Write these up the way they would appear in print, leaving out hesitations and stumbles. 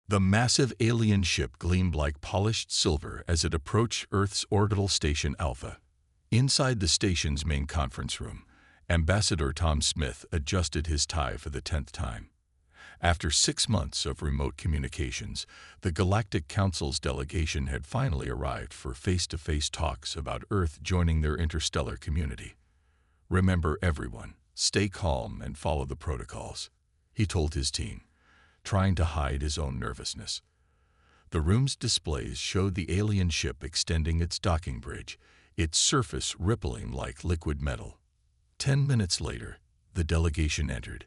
The massive alien ship gleamed like polished silver as it approached Earth's orbital station Alpha. Inside the station's main conference room, Ambassador Tom Smith adjusted his tie for the 10th time. After 6 months of remote communications, the Galactic Council's delegation had finally arrived for face-to-face talks about Earth joining their interstellar community. "Remember, everyone, stay calm and follow the protocols," he told his team, trying to hide his own nervousness. The room's displays showed the alien ship extending its docking bridge, its surface rippling like liquid metal. 10 minutes later, the delegation entered.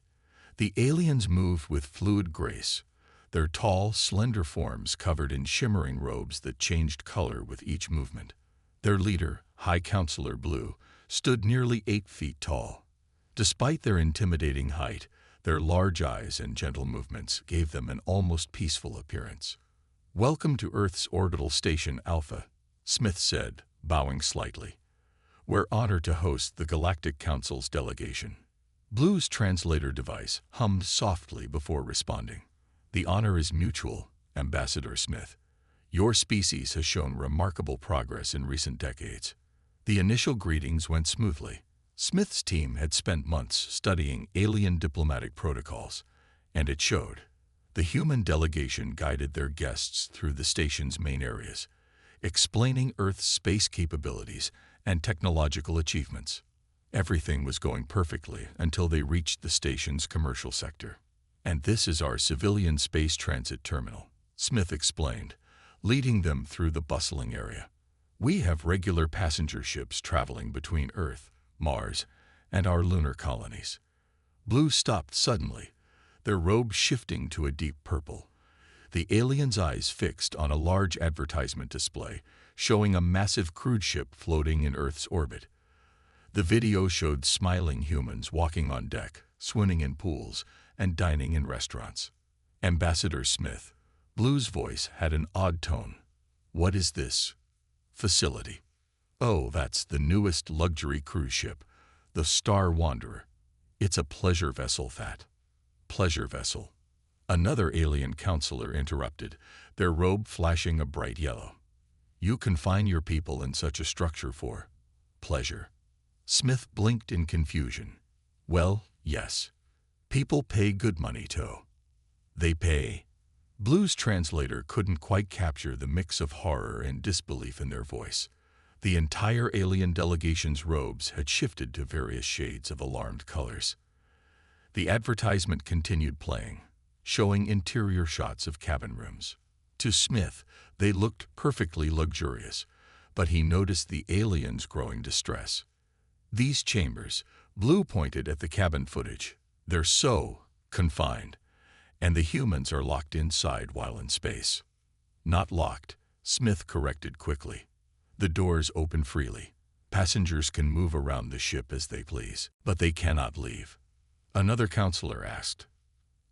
The aliens moved with fluid grace, their tall, slender forms covered in shimmering robes that changed color with each movement. Their leader, High Counselor Blue, stood nearly 8 feet tall. Despite their intimidating height, their large eyes and gentle movements gave them an almost peaceful appearance. "Welcome to Earth's orbital station Alpha," Smith said, bowing slightly. "We're honored to host the Galactic Council's delegation." Blue's translator device hummed softly before responding. "The honor is mutual, Ambassador Smith. Your species has shown remarkable progress in recent decades." The initial greetings went smoothly. Smith's team had spent months studying alien diplomatic protocols, and it showed. The human delegation guided their guests through the station's main areas, explaining Earth's space capabilities and technological achievements. Everything was going perfectly until they reached the station's commercial sector. "And this is our civilian space transit terminal," Smith explained, leading them through the bustling area. "We have regular passenger ships traveling between Earth, Mars, and our lunar colonies." Blue stopped suddenly, their robes shifting to a deep purple. The alien's eyes fixed on a large advertisement display, showing a massive cruise ship floating in Earth's orbit. The video showed smiling humans walking on deck, swimming in pools, and dining in restaurants. "Ambassador Smith," Blue's voice had an odd tone. "What is this facility?" "Oh, that's the newest luxury cruise ship, the Star Wanderer. It's a pleasure vessel, Fat." "Pleasure vessel?" Another alien counselor interrupted, their robe flashing a bright yellow. "You confine your people in such a structure for pleasure?" Smith blinked in confusion. "Well, yes. People pay good money to." "They pay?" Blue's translator couldn't quite capture the mix of horror and disbelief in their voice. The entire alien delegation's robes had shifted to various shades of alarmed colors. The advertisement continued playing, showing interior shots of cabin rooms. To Smith, they looked perfectly luxurious, but he noticed the aliens' growing distress. "These chambers," Blue pointed at the cabin footage, "they're so confined, and the humans are locked inside while in space." "Not locked," Smith corrected quickly. "The doors open freely. Passengers can move around the ship as they please, but they cannot leave." Another counselor asked.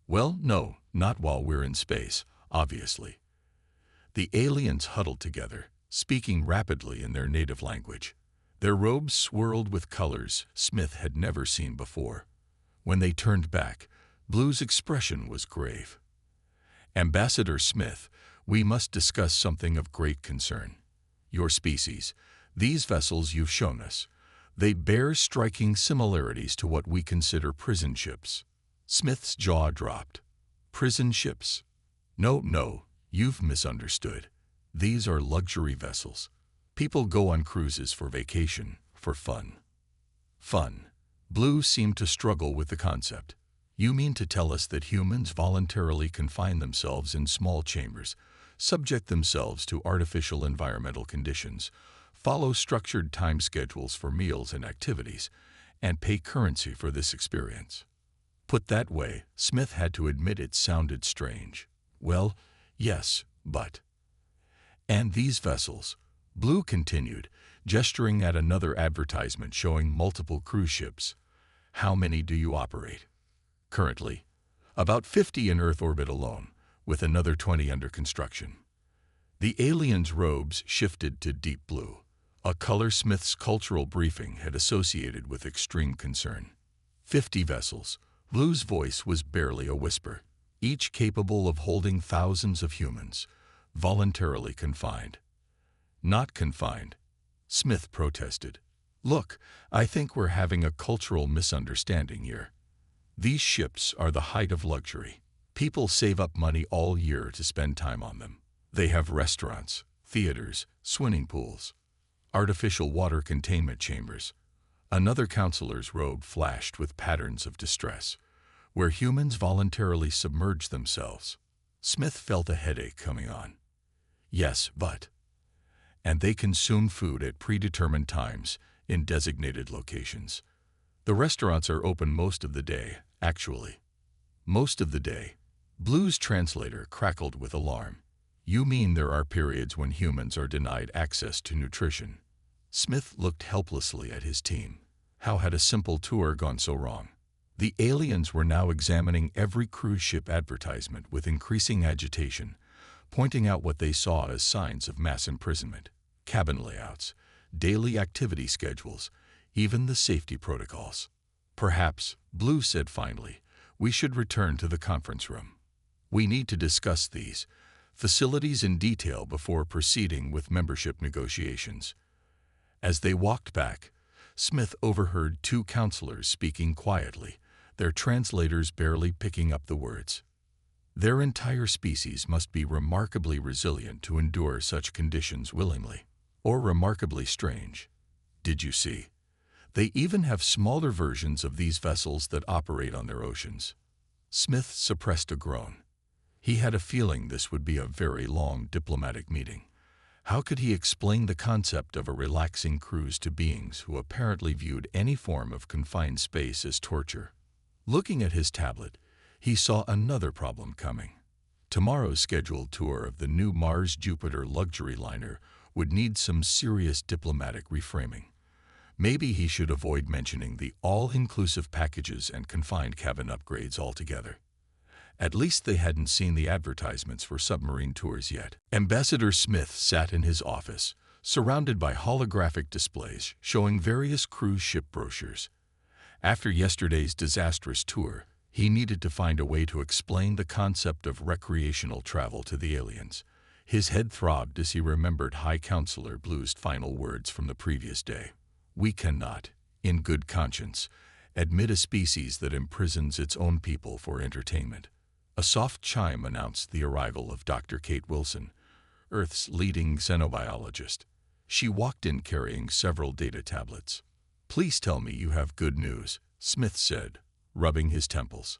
"Well, no, not while we're in space, obviously." The aliens huddled together, speaking rapidly in their native language. Their robes swirled with colors Smith had never seen before. When they turned back, Blue's expression was grave. "Ambassador Smith, we must discuss something of great concern. Your species, these vessels you've shown us, they bear striking similarities to what we consider prison ships." Smith's jaw dropped. "Prison ships? No, you've misunderstood. These are luxury vessels. People go on cruises for vacation, for fun." "Fun?" Blue seemed to struggle with the concept. "You mean to tell us that humans voluntarily confine themselves in small chambers, subject themselves to artificial environmental conditions, follow structured time schedules for meals and activities, and pay currency for this experience?" Put that way, Smith had to admit it sounded strange. "Well, yes, but..." "And these vessels," Blue continued, gesturing at another advertisement showing multiple cruise ships. "How many do you operate?" "Currently, about 50 in Earth orbit alone, with another 20 under construction." The aliens' robes shifted to deep blue, a color Smith's cultural briefing had associated with extreme concern. 50 vessels. Blue's voice was barely a whisper. each capable of holding thousands of humans, voluntarily confined. Not confined, Smith protested. Look, I think we're having a cultural misunderstanding here. These ships are the height of luxury. People save up money all year to spend time on them. They have restaurants, theaters, swimming pools, artificial water containment chambers. Another counselor's robe flashed with patterns of distress, where humans voluntarily submerge themselves. Smith felt a headache coming on. Yes, but... And they consume food at predetermined times in designated locations. The restaurants are open most of the day, actually. Most of the day. Blue's translator crackled with alarm. You mean there are periods when humans are denied access to nutrition? Smith looked helplessly at his team. How had a simple tour gone so wrong? The aliens were now examining every cruise ship advertisement with increasing agitation, pointing out what they saw as signs of mass imprisonment, cabin layouts, daily activity schedules, even the safety protocols. Perhaps, Blue said finally, we should return to the conference room. We need to discuss these facilities in detail before proceeding with membership negotiations. As they walked back, Smith overheard two counselors speaking quietly, their translators barely picking up the words. Their entire species must be remarkably resilient to endure such conditions willingly, or remarkably strange. Did you see? They even have smaller versions of these vessels that operate on their oceans. Smith suppressed a groan. He had a feeling this would be a very long diplomatic meeting. How could he explain the concept of a relaxing cruise to beings who apparently viewed any form of confined space as torture? Looking at his tablet, he saw another problem coming. Tomorrow's scheduled tour of the new Mars-Jupiter luxury liner would need some serious diplomatic reframing. Maybe he should avoid mentioning the all-inclusive packages and confined cabin upgrades altogether. At least they hadn't seen the advertisements for submarine tours yet. Ambassador Smith sat in his office, surrounded by holographic displays showing various cruise ship brochures. After yesterday's disastrous tour, he needed to find a way to explain the concept of recreational travel to the aliens. His head throbbed as he remembered High Counselor Blue's final words from the previous day. We cannot, in good conscience, admit a species that imprisons its own people for entertainment. A soft chime announced the arrival of Dr. Kate Wilson, Earth's leading xenobiologist. She walked in carrying several data tablets. Please tell me you have good news, Smith said, rubbing his temples.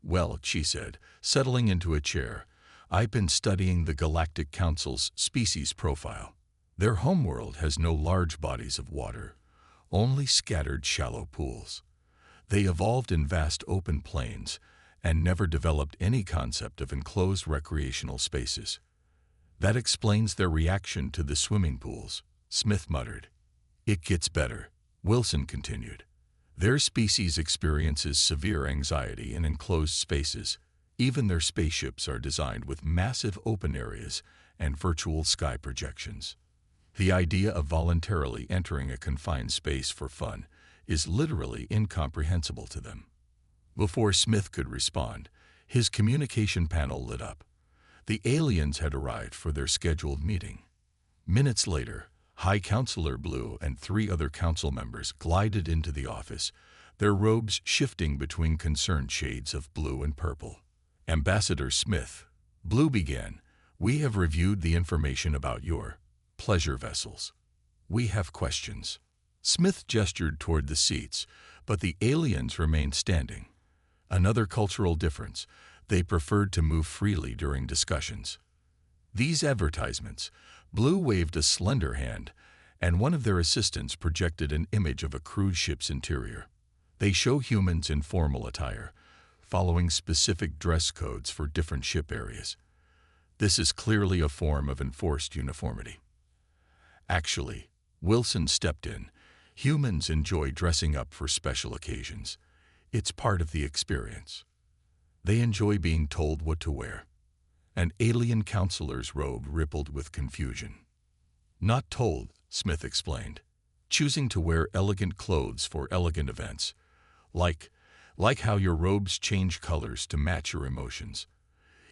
Well, she said, settling into a chair, I've been studying the Galactic Council's species profile. Their homeworld has no large bodies of water, only scattered shallow pools. They evolved in vast open plains and never developed any concept of enclosed recreational spaces. That explains their reaction to the swimming pools, Smith muttered. It gets better, Wilson continued. Their species experiences severe anxiety in enclosed spaces. Even their spaceships are designed with massive open areas and virtual sky projections. The idea of voluntarily entering a confined space for fun is literally incomprehensible to them. Before Smith could respond, his communication panel lit up. The aliens had arrived for their scheduled meeting. Minutes later, High Counselor Blue and 3 other council members glided into the office, their robes shifting between concerned shades of blue and purple. Ambassador Smith, Blue began, we have reviewed the information about your pleasure vessels. We have questions. Smith gestured toward the seats, but the aliens remained standing. Another cultural difference, they preferred to move freely during discussions. These advertisements, Blue waved a slender hand, and one of their assistants projected an image of a cruise ship's interior. They show humans in formal attire, following specific dress codes for different ship areas. This is clearly a form of enforced uniformity. Actually, Wilson stepped in. Humans enjoy dressing up for special occasions. It's part of the experience. They enjoy being told what to wear. An alien counselor's robe rippled with confusion. Not told, Smith explained. Choosing to wear elegant clothes for elegant events. Like Like how your robes change colors to match your emotions.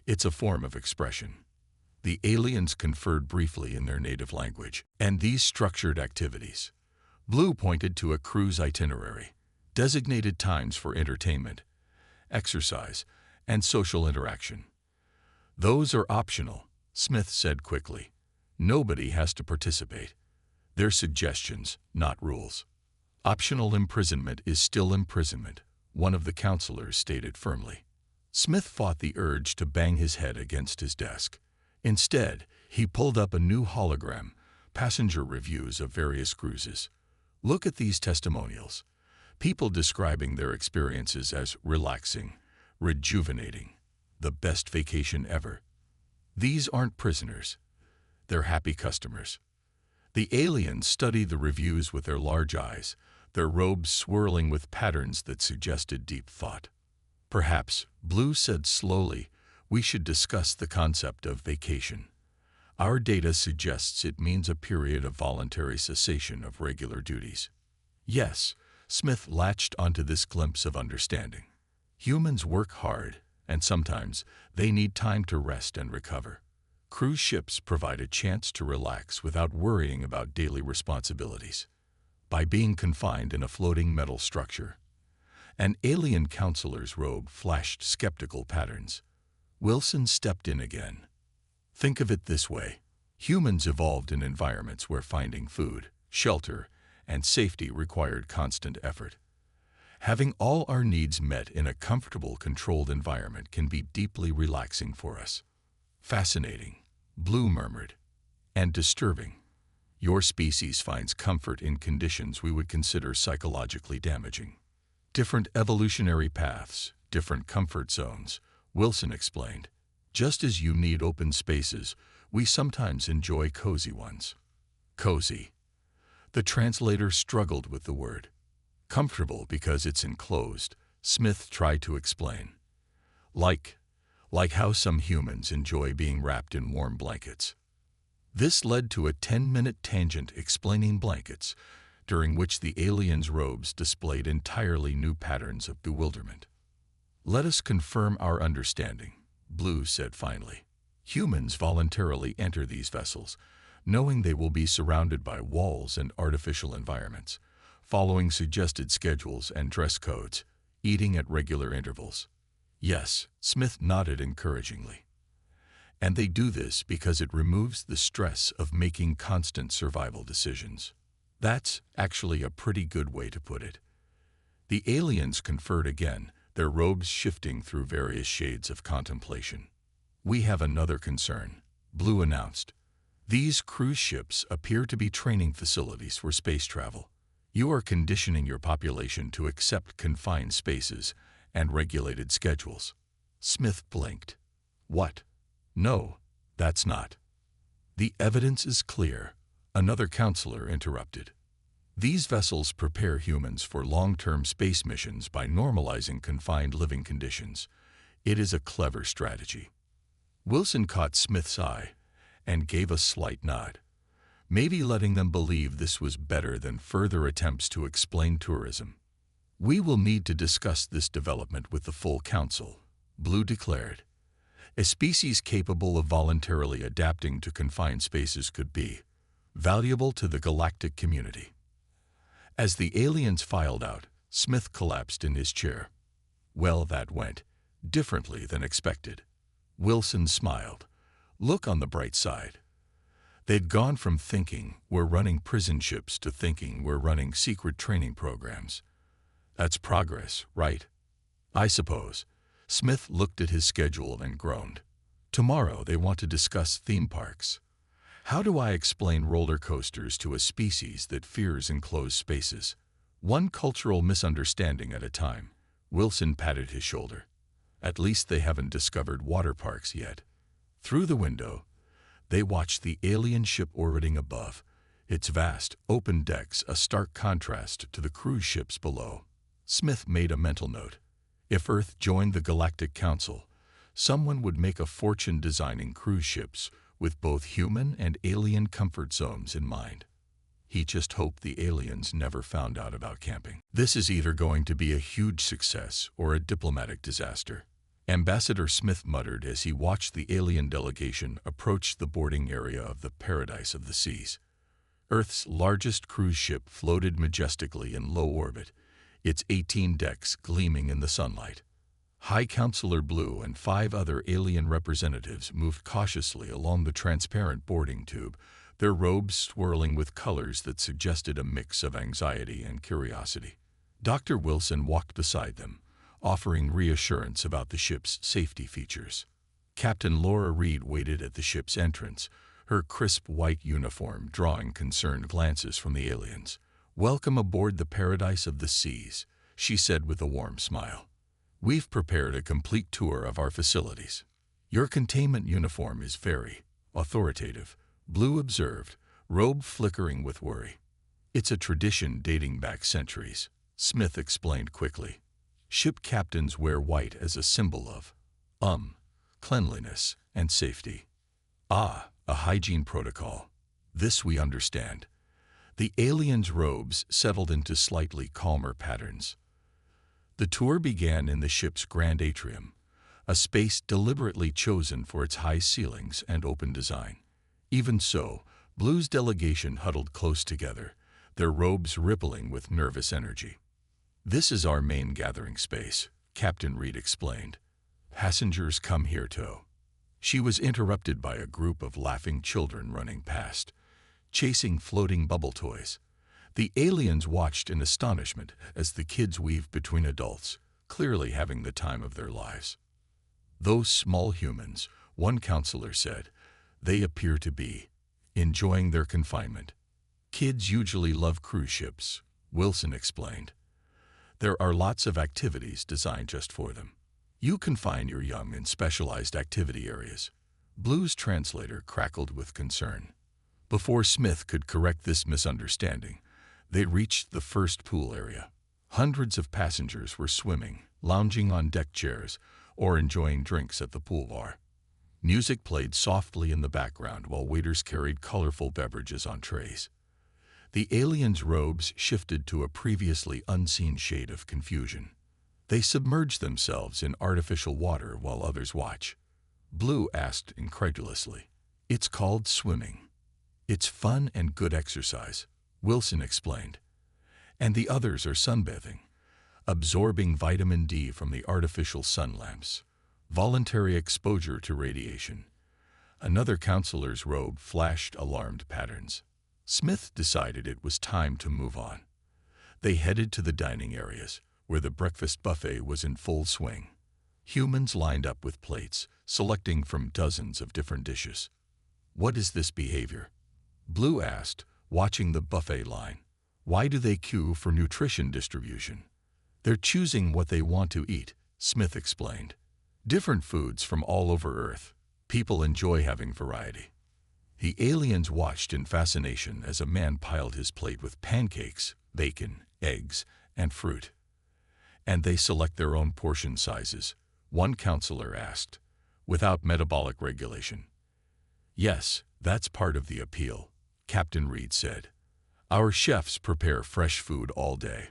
It's a form of expression. The aliens conferred briefly in their native language, and these structured activities. Blue pointed to a cruise itinerary, designated times for entertainment, exercise, and social interaction. Those are optional, Smith said quickly. Nobody has to participate. They're suggestions, not rules. Optional imprisonment is still imprisonment, one of the counselors stated firmly. Smith fought the urge to bang his head against his desk. Instead, he pulled up a new hologram, passenger reviews of various cruises. Look at these testimonials. People describing their experiences as relaxing, rejuvenating, the best vacation ever. These aren't prisoners. They're happy customers. The aliens studied the reviews with their large eyes, their robes swirling with patterns that suggested deep thought. Perhaps, Blue said slowly, we should discuss the concept of vacation. Our data suggests it means a period of voluntary cessation of regular duties. Yes, Smith latched onto this glimpse of understanding. Humans work hard, and sometimes they need time to rest and recover. Cruise ships provide a chance to relax without worrying about daily responsibilities. By being confined in a floating metal structure. An alien counselor's robe flashed skeptical patterns. Wilson stepped in again. Think of it this way. Humans evolved in environments where finding food, shelter, and safety required constant effort. Having all our needs met in a comfortable, controlled environment can be deeply relaxing for us. Fascinating, Blue murmured, and disturbing. Your species finds comfort in conditions we would consider psychologically damaging. Different evolutionary paths, different comfort zones, Wilson explained. Just as you need open spaces, we sometimes enjoy cozy ones. Cozy. The translator struggled with the word. Comfortable because it's enclosed, Smith tried to explain. Like how some humans enjoy being wrapped in warm blankets. This led to a 10-minute tangent explaining blankets, during which the aliens' robes displayed entirely new patterns of bewilderment. Let us confirm our understanding, Blue said finally. Humans voluntarily enter these vessels, knowing they will be surrounded by walls and artificial environments, following suggested schedules and dress codes, eating at regular intervals. Yes, Smith nodded encouragingly. And they do this because it removes the stress of making constant survival decisions. That's actually a pretty good way to put it. The aliens conferred again, their robes shifting through various shades of contemplation. We have another concern, Blue announced. These cruise ships appear to be training facilities for space travel. You are conditioning your population to accept confined spaces and regulated schedules. Smith blinked. What? No, that's not. The evidence is clear, another counselor interrupted. These vessels prepare humans for long-term space missions by normalizing confined living conditions. It is a clever strategy. Wilson caught Smith's eye and gave a slight nod, maybe letting them believe this was better than further attempts to explain tourism. We will need to discuss this development with the full council, Blue declared. A species capable of voluntarily adapting to confined spaces could be valuable to the galactic community. As the aliens filed out, Smith collapsed in his chair. Well, that went differently than expected. Wilson smiled. Look on the bright side. They'd gone from thinking we're running prison ships to thinking we're running secret training programs. That's progress, right? I suppose. Smith looked at his schedule and groaned. Tomorrow they want to discuss theme parks. How do I explain roller coasters to a species that fears enclosed spaces? One cultural misunderstanding at a time. Wilson patted his shoulder. At least they haven't discovered water parks yet. Through the window, they watched the alien ship orbiting above, its vast, open decks a stark contrast to the cruise ships below. Smith made a mental note. If Earth joined the Galactic Council, someone would make a fortune designing cruise ships with both human and alien comfort zones in mind. He just hoped the aliens never found out about camping. This is either going to be a huge success or a diplomatic disaster, Ambassador Smith muttered as he watched the alien delegation approach the boarding area of the Paradise of the Seas. Earth's largest cruise ship floated majestically in low orbit, its 18 decks gleaming in the sunlight. High Counselor Blue and 5 other alien representatives moved cautiously along the transparent boarding tube, their robes swirling with colors that suggested a mix of anxiety and curiosity. Dr. Wilson walked beside them, offering reassurance about the ship's safety features. Captain Laura Reed waited at the ship's entrance, her crisp white uniform drawing concerned glances from the aliens. "Welcome aboard the Paradise of the Seas," she said with a warm smile. "We've prepared a complete tour of our facilities." "Your containment uniform is very authoritative," Blue observed, robe flickering with worry. "It's a tradition dating back centuries," Smith explained quickly. "Ship captains wear white as a symbol of cleanliness and safety." "Ah, a hygiene protocol. This we understand." The aliens' robes settled into slightly calmer patterns. The tour began in the ship's grand atrium, a space deliberately chosen for its high ceilings and open design. Even so, Blue's delegation huddled close together, their robes rippling with nervous energy. "This is our main gathering space," Captain Reed explained. "Passengers come here to..." She was interrupted by a group of laughing children running past, chasing floating bubble toys. The aliens watched in astonishment as the kids weaved between adults, clearly having the time of their lives. "Those small humans," one counselor said, "they appear to be enjoying their confinement." "Kids usually love cruise ships," Wilson explained. "There are lots of activities designed just for them. You can find your young in specialized activity areas." Blue's translator crackled with concern. Before Smith could correct this misunderstanding, they reached the first pool area. Hundreds of passengers were swimming, lounging on deck chairs, or enjoying drinks at the pool bar. Music played softly in the background while waiters carried colorful beverages on trays. The aliens' robes shifted to a previously unseen shade of confusion. They submerged themselves in artificial water while others watch. Blue asked incredulously, "It's called swimming." "It's fun and good exercise," Wilson explained. "And the others are sunbathing, absorbing vitamin D from the artificial sun lamps. Voluntary exposure to radiation." Another counselor's robe flashed alarmed patterns. Smith decided it was time to move on. They headed to the dining areas, where the breakfast buffet was in full swing. Humans lined up with plates, selecting from dozens of different dishes. "What is this behavior?" Blue asked, watching the buffet line. "Why do they queue for nutrition distribution?" "They're choosing what they want to eat," Smith explained. "Different foods from all over Earth. People enjoy having variety." The aliens watched in fascination as a man piled his plate with pancakes, bacon, eggs, and fruit. "And they select their own portion sizes?" one counselor asked, "without metabolic regulation." "Yes, that's part of the appeal," Captain Reed said. "Our chefs prepare fresh food all day."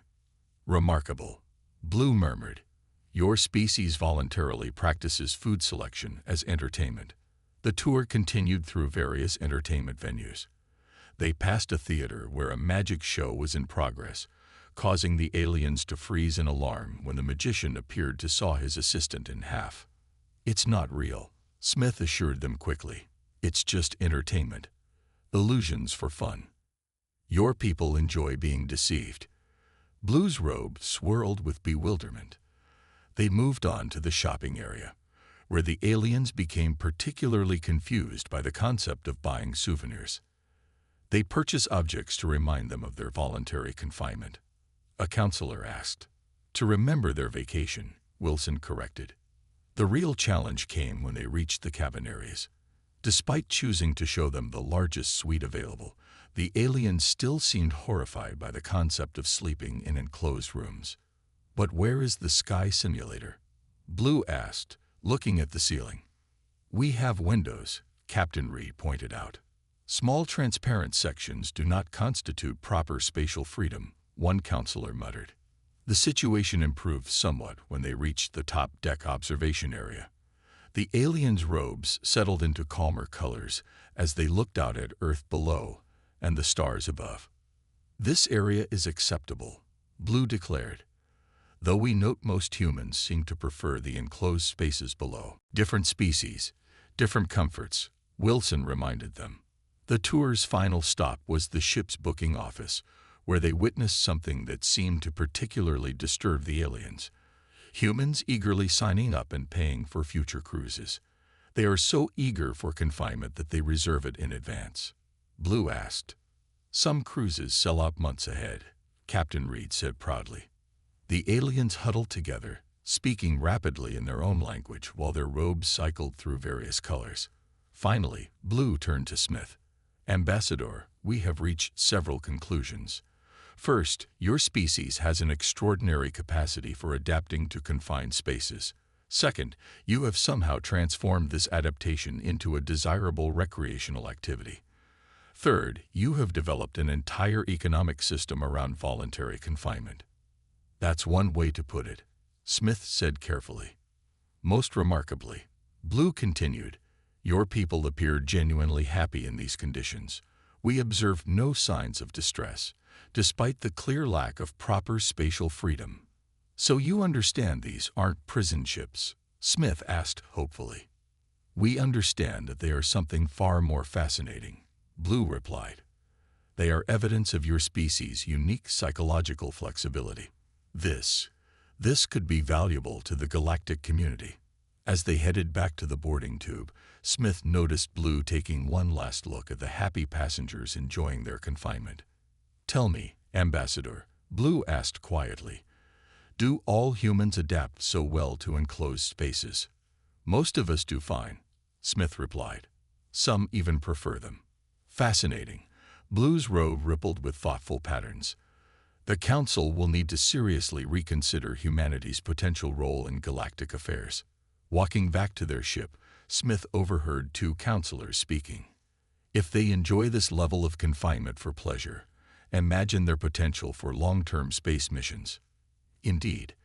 "Remarkable," Blue murmured. "Your species voluntarily practices food selection as entertainment." The tour continued through various entertainment venues. They passed a theater where a magic show was in progress, causing the aliens to freeze in alarm when the magician appeared to saw his assistant in half. "It's not real," Smith assured them quickly. "It's just entertainment. Illusions for fun. Your people enjoy being deceived." Blue's robe swirled with bewilderment. They moved on to the shopping area, where the aliens became particularly confused by the concept of buying souvenirs. They purchase objects to remind them of their voluntary confinement. A counselor asked. "To remember their vacation," Wilson corrected. The real challenge came when they reached the cabin areas. Despite choosing to show them the largest suite available, the aliens still seemed horrified by the concept of sleeping in enclosed rooms. "But where is the sky simulator?" Blue asked, looking at the ceiling. "We have windows," Captain Reed pointed out. Small transparent sections do not constitute proper spatial freedom, one counselor muttered. The situation improved somewhat when they reached the top deck observation area. The aliens' robes settled into calmer colors as they looked out at Earth below and the stars above. "This area is acceptable," Blue declared, "though we note most humans seem to prefer the enclosed spaces below." "Different species, different comforts," Wilson reminded them. The tour's final stop was the ship's booking office, where they witnessed something that seemed to particularly disturb the aliens. Humans eagerly signing up and paying for future cruises. They are so eager for confinement that they reserve it in advance. Blue asked. "Some cruises sell out months ahead," Captain Reed said proudly. The aliens huddled together, speaking rapidly in their own language while their robes cycled through various colors. Finally, Blue turned to Smith. "Ambassador, we have reached several conclusions. First, your species has an extraordinary capacity for adapting to confined spaces. Second, you have somehow transformed this adaptation into a desirable recreational activity. Third, you have developed an entire economic system around voluntary confinement." "That's one way to put it," Smith said carefully. "Most remarkably," Blue continued, "your people appear genuinely happy in these conditions. We observed no signs of distress, despite the clear lack of proper spatial freedom." "So you understand these aren't prison ships?" Smith asked hopefully. "We understand that they are something far more fascinating," Blue replied. "They are evidence of your species' unique psychological flexibility. This could be valuable to the galactic community." As they headed back to the boarding tube, Smith noticed Blue taking one last look at the happy passengers enjoying their confinement. "Tell me, Ambassador," Blue asked quietly, "do all humans adapt so well to enclosed spaces?" "Most of us do fine," Smith replied. "Some even prefer them." "Fascinating." Blue's robe rippled with thoughtful patterns. "The Council will need to seriously reconsider humanity's potential role in galactic affairs." Walking back to their ship, Smith overheard two counselors speaking. "If they enjoy this level of confinement for pleasure, imagine their potential for long-term space missions." "Indeed,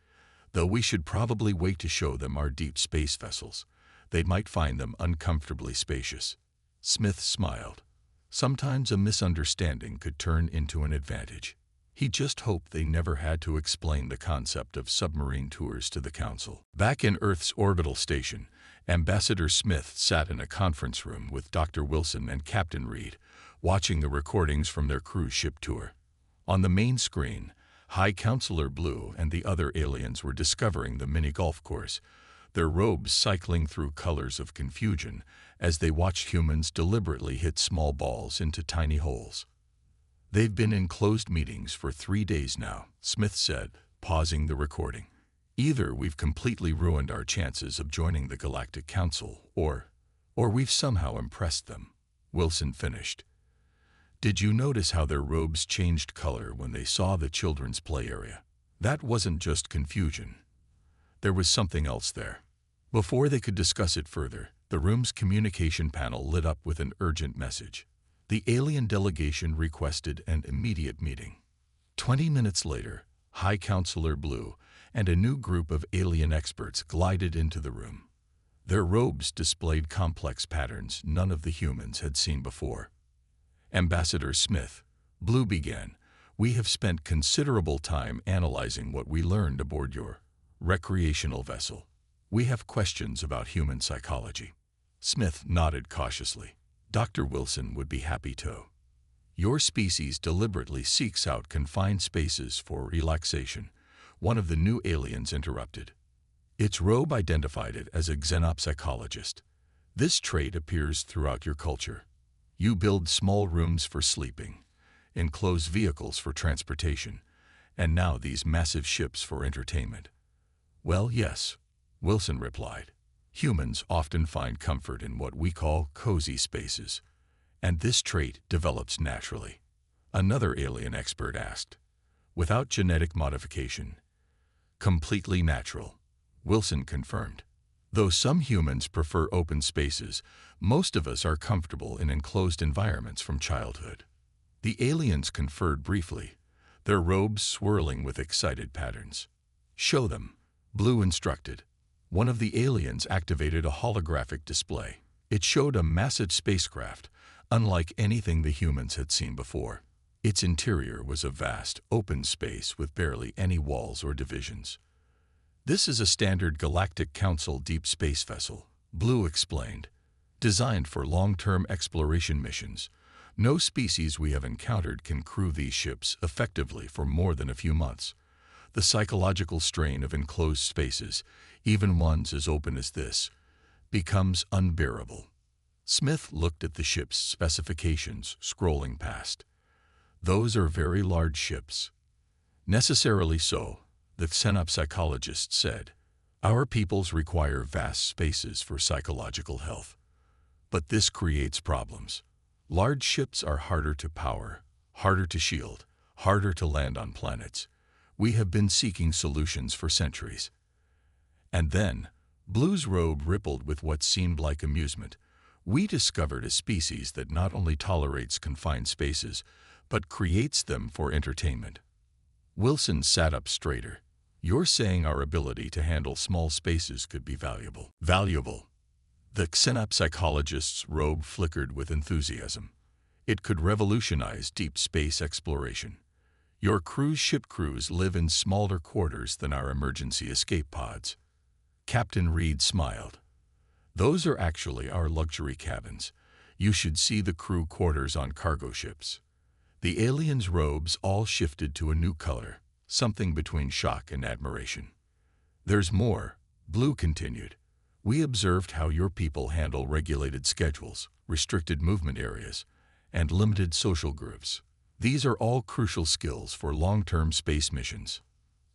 though we should probably wait to show them our deep space vessels. They might find them uncomfortably spacious." Smith smiled. Sometimes a misunderstanding could turn into an advantage. He just hoped they never had to explain the concept of submarine tours to the Council. Back in Earth's orbital station, Ambassador Smith sat in a conference room with Dr. Wilson and Captain Reed, watching the recordings from their cruise ship tour. On the main screen, High Counselor Blue and the other aliens were discovering the mini golf course, their robes cycling through colors of confusion as they watched humans deliberately hit small balls into tiny holes. "They've been in closed meetings for 3 days now," Smith said, pausing the recording. "Either we've completely ruined our chances of joining the Galactic Council, or we've somehow impressed them," Wilson finished. "Did you notice how their robes changed color when they saw the children's play area? That wasn't just confusion. There was something else there." Before they could discuss it further, the room's communication panel lit up with an urgent message. The alien delegation requested an immediate meeting. 20 minutes later, High Counselor Blue and a new group of alien experts glided into the room. Their robes displayed complex patterns none of the humans had seen before. "Ambassador Smith," Blue began, "we have spent considerable time analyzing what we learned aboard your recreational vessel. We have questions about human psychology." Smith nodded cautiously. "Dr. Wilson would be happy to. Your species deliberately seeks out confined spaces for relaxation," one of the new aliens interrupted. Its robe identified it as a xenopsychologist. "This trait appears throughout your culture. You build small rooms for sleeping, enclosed vehicles for transportation, and now these massive ships for entertainment." "Well, yes," Wilson replied. "Humans often find comfort in what we call cozy spaces, and this trait develops naturally." Another alien expert asked. "Without genetic modification?" "Completely natural," Wilson confirmed. Though some humans prefer open spaces, most of us are comfortable in enclosed environments from childhood. The aliens conferred briefly, their robes swirling with excited patterns. "Show them," Blue instructed. One of the aliens activated a holographic display. It showed a massive spacecraft, unlike anything the humans had seen before. Its interior was a vast, open space with barely any walls or divisions. "This is a standard Galactic Council deep space vessel," Blue explained, "designed for long-term exploration missions. No species we have encountered can crew these ships effectively for more than a few months. The psychological strain of enclosed spaces, even ones as open as this, becomes unbearable." Smith looked at the ship's specifications, scrolling past. "Those are very large ships." "Necessarily so," the xenopsychologist said. "Our peoples require vast spaces for psychological health. But this creates problems. Large ships are harder to power, harder to shield, harder to land on planets. We have been seeking solutions for centuries." And then, Blue's robe rippled with what seemed like amusement. "We discovered a species that not only tolerates confined spaces, but creates them for entertainment." Wilson sat up straighter. "You're saying our ability to handle small spaces could be valuable?" "Valuable." The xenopsychologist's robe flickered with enthusiasm. "It could revolutionize deep space exploration. Your cruise ship crews live in smaller quarters than our emergency escape pods." Captain Reed smiled. "Those are actually our luxury cabins. You should see the crew quarters on cargo ships." The aliens' robes all shifted to a new color, something between shock and admiration. "There's more," Blue continued. "We observed how your people handle regulated schedules, restricted movement areas, and limited social groups. These are all crucial skills for long-term space missions.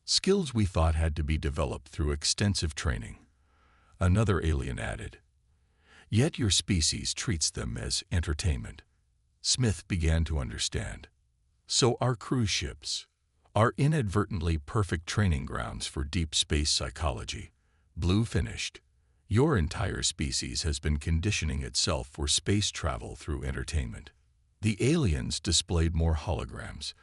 Skills we thought had to be developed through extensive training." Another alien added. "Yet your species treats them as entertainment." Smith began to understand. "So our cruise ships are inadvertently perfect training grounds for deep space psychology," Blue finished. "Your entire species has been conditioning itself for space travel through entertainment." The aliens displayed more holograms,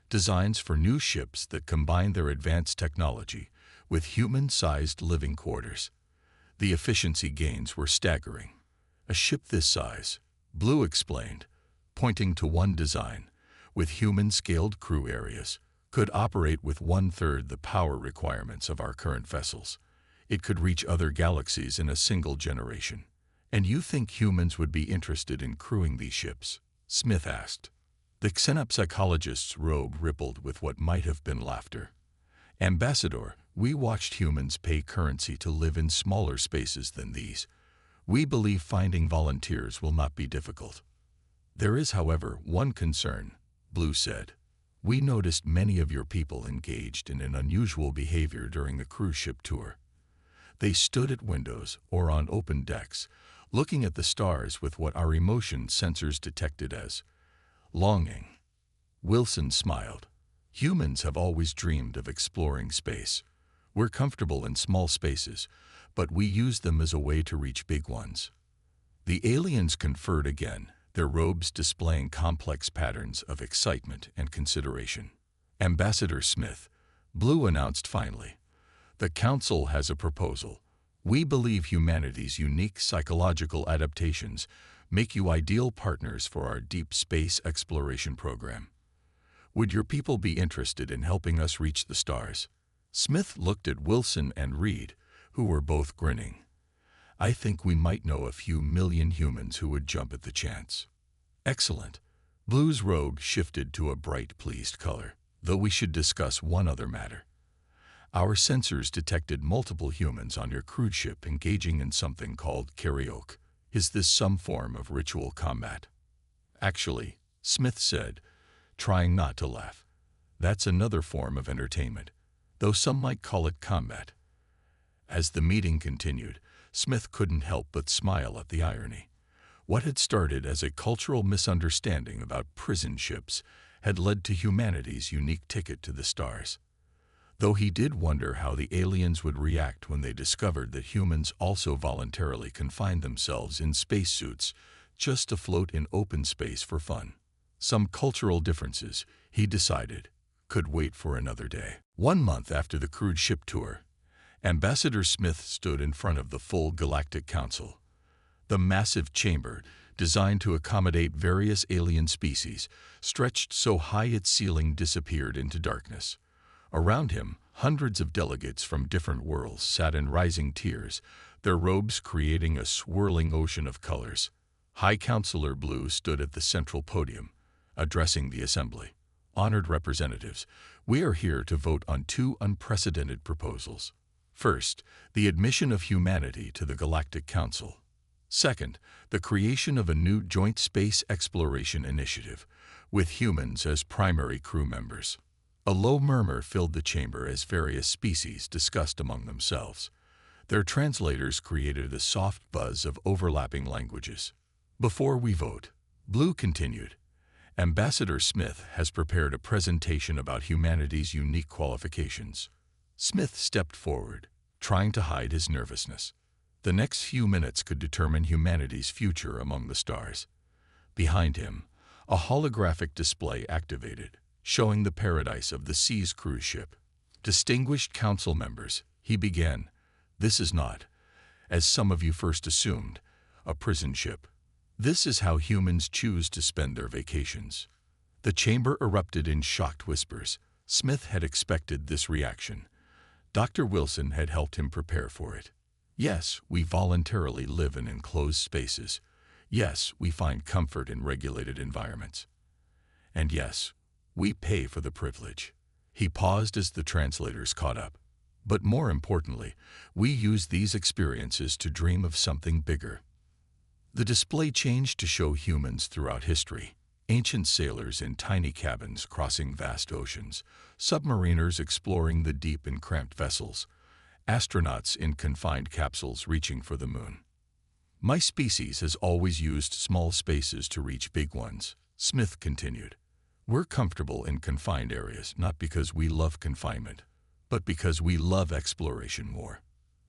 designs for new ships that combine their advanced technology with human-sized living quarters. The efficiency gains were staggering. "A ship this size," Blue explained, pointing to one design, "with human-scaled crew areas, could operate with 1/3 the power requirements of our current vessels. It could reach other galaxies in a single generation." "And you think humans would be interested in crewing these ships?" Smith asked. The xenopsychologist's robe rippled with what might have been laughter. "Ambassador, we watched humans pay currency to live in smaller spaces than these. We believe finding volunteers will not be difficult." "There is, however, one concern," Blue said. "We noticed many of your people engaged in an unusual behavior during the cruise ship tour. They stood at windows or on open decks, looking at the stars with what our emotion sensors detected as longing." Wilson smiled. "Humans have always dreamed of exploring space. We're comfortable in small spaces, but we use them as a way to reach big ones." The aliens conferred again, their robes displaying complex patterns of excitement and consideration. "Ambassador Smith," Blue announced finally, "the Council has a proposal. We believe humanity's unique psychological adaptations make you ideal partners for our deep space exploration program. Would your people be interested in helping us reach the stars?" Smith looked at Wilson and Reed, who were both grinning. "I think we might know a few million humans who would jump at the chance." "Excellent." Blue's robe shifted to a bright, pleased color. "Though we should discuss one other matter. Our sensors detected multiple humans on your cruise ship engaging in something called karaoke. Is this some form of ritual combat?" "Actually," Smith said, trying not to laugh, "that's another form of entertainment, though some might call it combat." As the meeting continued, Smith couldn't help but smile at the irony. What had started as a cultural misunderstanding about prison ships had led to humanity's unique ticket to the stars. though he did wonder how the aliens would react when they discovered that humans also voluntarily confined themselves in spacesuits just to float in open space for fun. Some cultural differences, he decided, could wait for another day. 1 month after the crude ship tour, Ambassador Smith stood in front of the full Galactic Council. The massive chamber, designed to accommodate various alien species, stretched so high its ceiling disappeared into darkness. Around him, hundreds of delegates from different worlds sat in rising tiers, their robes creating a swirling ocean of colors. High Counselor Blue stood at the central podium, addressing the assembly. Honored representatives, we are here to vote on 2 unprecedented proposals. First, the admission of humanity to the Galactic Council. Second, the creation of a new joint space exploration initiative, with humans as primary crew members. A low murmur filled the chamber as various species discussed among themselves. Their translators created a soft buzz of overlapping languages. Before we vote, Blue continued, Ambassador Smith has prepared a presentation about humanity's unique qualifications. Smith stepped forward, trying to hide his nervousness. The next few minutes could determine humanity's future among the stars. Behind him, a holographic display activated, showing the paradise of the Seas cruise ship. Distinguished council members, he began, this is not, as some of you first assumed, a prison ship. This is how humans choose to spend their vacations. The chamber erupted in shocked whispers. Smith had expected this reaction. Dr. Wilson had helped him prepare for it. Yes, we voluntarily live in enclosed spaces. Yes, we find comfort in regulated environments. And yes, we pay for the privilege. He paused as the translators caught up. But more importantly, we use these experiences to dream of something bigger. The display changed to show humans throughout history. Ancient sailors in tiny cabins crossing vast oceans, submariners exploring the deep in cramped vessels, astronauts in confined capsules reaching for the moon. My species has always used small spaces to reach big ones, Smith continued. We're comfortable in confined areas not because we love confinement, but because we love exploration more.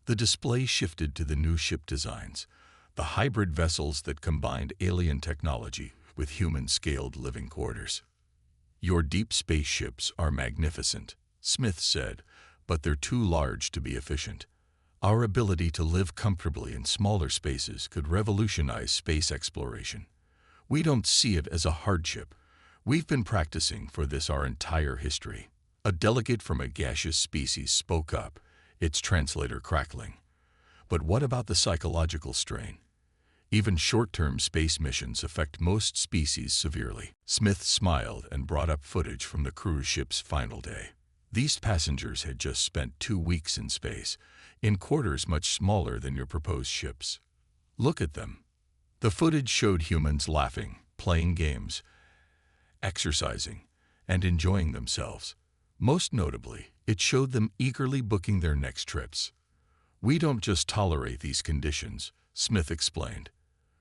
The display shifted to the new ship designs, the hybrid vessels that combined alien technology with human-scaled living quarters. Your deep space ships are magnificent, Smith said, but they're too large to be efficient. Our ability to live comfortably in smaller spaces could revolutionize space exploration. We don't see it as a hardship. We've been practicing for this our entire history. A delegate from a gaseous species spoke up, its translator crackling. But what about the psychological strain? Even short-term space missions affect most species severely. Smith smiled and brought up footage from the cruise ship's final day. These passengers had just spent 2 weeks in space, in quarters much smaller than your proposed ships. Look at them. The footage showed humans laughing, playing games, exercising, and enjoying themselves. Most notably, it showed them eagerly booking their next trips. We don't just tolerate these conditions, Smith explained.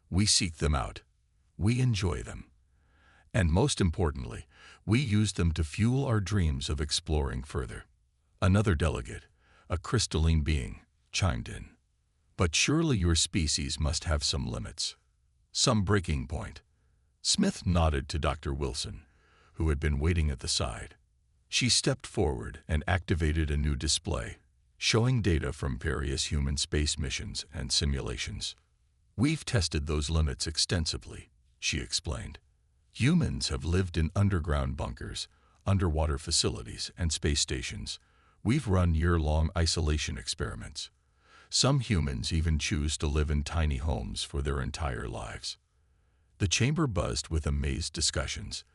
We seek them out. We enjoy them. And most importantly, we use them to fuel our dreams of exploring further. Another delegate, a crystalline being, chimed in. But surely your species must have some limits. Some breaking point. Smith nodded to Dr. Wilson, who had been waiting at the side. She stepped forward and activated a new display, showing data from various human space missions and simulations. We've tested those limits extensively, she explained. Humans have lived in underground bunkers, underwater facilities, and space stations. We've run year-long isolation experiments. Some humans even choose to live in tiny homes for their entire lives. The chamber buzzed with amazed discussions.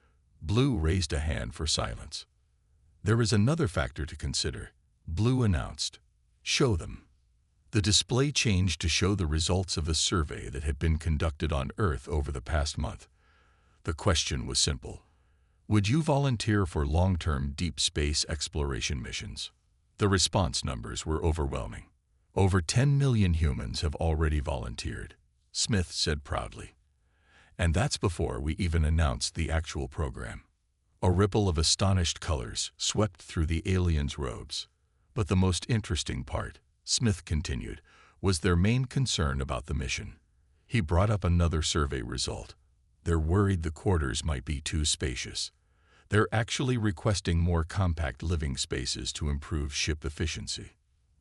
Blue raised a hand for silence. There is another factor to consider, Blue announced. Show them. The display changed to show the results of a survey that had been conducted on Earth over the past month. The question was simple. Would you volunteer for long-term deep space exploration missions? The response numbers were overwhelming. Over 10 million humans have already volunteered, Smith said proudly. And that's before we even announced the actual program. A ripple of astonished colors swept through the aliens' robes. But the most interesting part, Smith continued, was their main concern about the mission. He brought up another survey result. They're worried the quarters might be too spacious. They're actually requesting more compact living spaces to improve ship efficiency.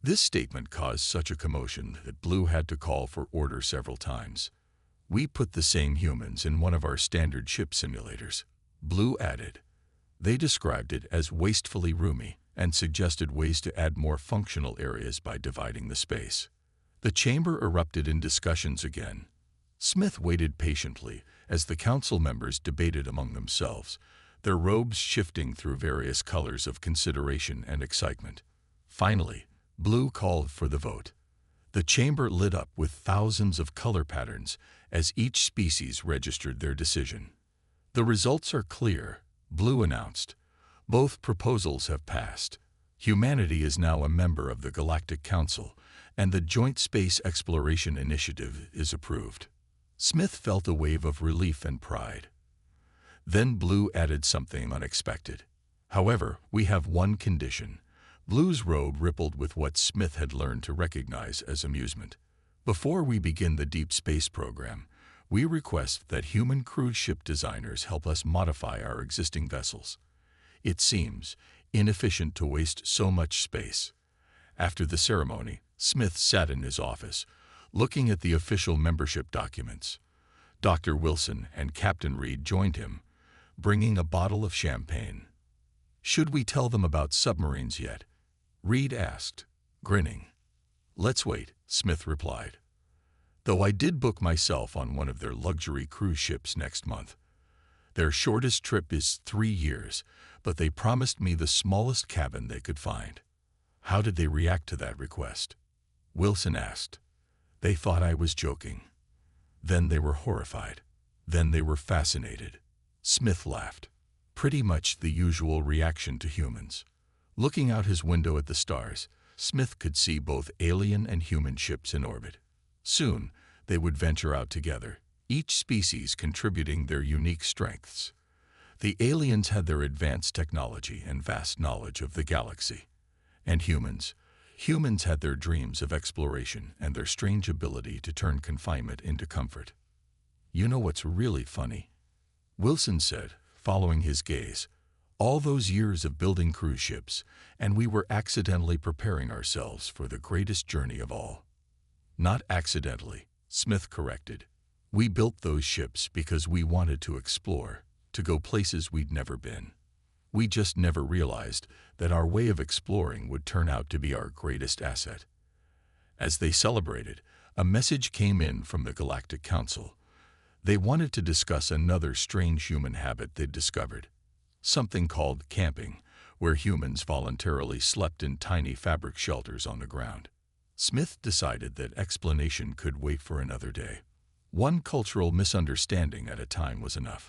This statement caused such a commotion that Blue had to call for order several times. We put the same humans in one of our standard ship simulators, Blue added. They described it as wastefully roomy and suggested ways to add more functional areas by dividing the space. The chamber erupted in discussions again. Smith waited patiently as the council members debated among themselves, their robes shifting through various colors of consideration and excitement. Finally, Blue called for the vote. The chamber lit up with thousands of color patterns as each species registered their decision. The results are clear, Blue announced. Both proposals have passed. Humanity is now a member of the Galactic Council, and the Joint Space Exploration Initiative is approved. Smith felt a wave of relief and pride. Then Blue added something unexpected. However, we have one condition. Blue's robe rippled with what Smith had learned to recognize as amusement. Before we begin the deep space program, we request that human cruise ship designers help us modify our existing vessels. It seems inefficient to waste so much space. After the ceremony, Smith sat in his office, looking at the official membership documents. Dr. Wilson and Captain Reed joined him, bringing a bottle of champagne. "Should we tell them about submarines yet?" Reed asked, grinning. "Let's wait," Smith replied. "Though I did book myself on one of their luxury cruise ships next month. Their shortest trip is 3 years, but they promised me the smallest cabin they could find." "How did they react to that request?" Wilson asked. "They thought I was joking. Then they were horrified. Then they were fascinated." Smith laughed. Pretty much the usual reaction to humans. Looking out his window at the stars, Smith could see both alien and human ships in orbit. Soon, they would venture out together, each species contributing their unique strengths. The aliens had their advanced technology and vast knowledge of the galaxy. And humans had their dreams of exploration and their strange ability to turn confinement into comfort. "You know what's really funny?" Wilson said, following his gaze. "All those years of building cruise ships, and we were accidentally preparing ourselves for the greatest journey of all." "Not accidentally," Smith corrected. "We built those ships because we wanted to explore, to go places we'd never been. We just never realized that our way of exploring would turn out to be our greatest asset." As they celebrated, a message came in from the Galactic Council. They wanted to discuss another strange human habit they'd discovered. Something called camping, where humans voluntarily slept in tiny fabric shelters on the ground. Smith decided that explanation could wait for another day. One cultural misunderstanding at a time was enough.